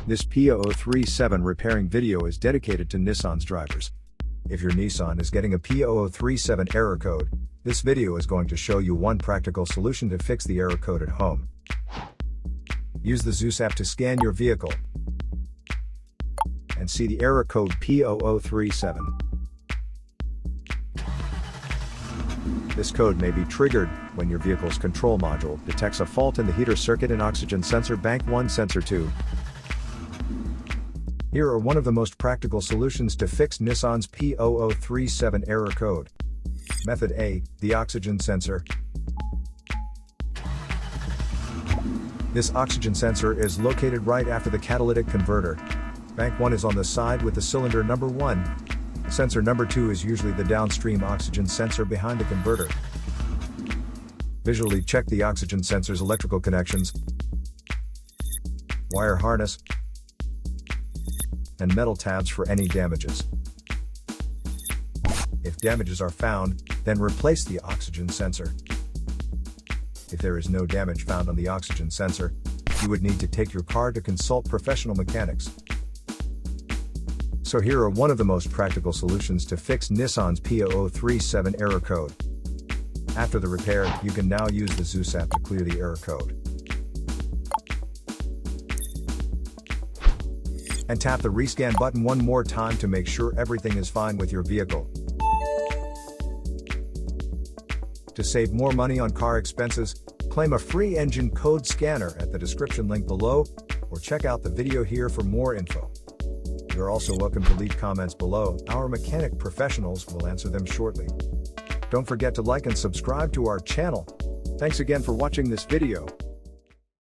This P0037 repairing video is dedicated to Nissan's drivers. If your Nissan is getting a P0037 error code, this video is going to show you one practical solution to fix the error code at home. Use the Zeus app to scan your vehicle and see the error code P0037. This code may be triggered when your vehicle's control module detects a fault in the heater circuit and oxygen sensor bank 1 sensor 2. Here are one of the most practical solutions to fix Nissan's P0037 error code. Method A, the oxygen sensor. This oxygen sensor is located right after the catalytic converter. Bank 1 is on the side with the cylinder number 1. Sensor number 2 is usually the downstream oxygen sensor behind the converter. Visually check the oxygen sensor's electrical connections, wire harness, and metal tabs for any damages. If damages are found, then replace the oxygen sensor. If there is no damage found on the oxygen sensor, you would need to take your car to consult professional mechanics. So here are one of the most practical solutions to fix Nissan's P0037 error code. After the repair, you can now use the Zeus app to clear the error code. And tap the rescan button one more time to make sure everything is fine with your vehicle. To save more money on car expenses, claim a free engine code scanner at the description link below, or check out the video here for more info. You're also welcome to leave comments below. Our mechanic professionals will answer them shortly. Don't forget to like and subscribe to our channel. Thanks again for watching this video.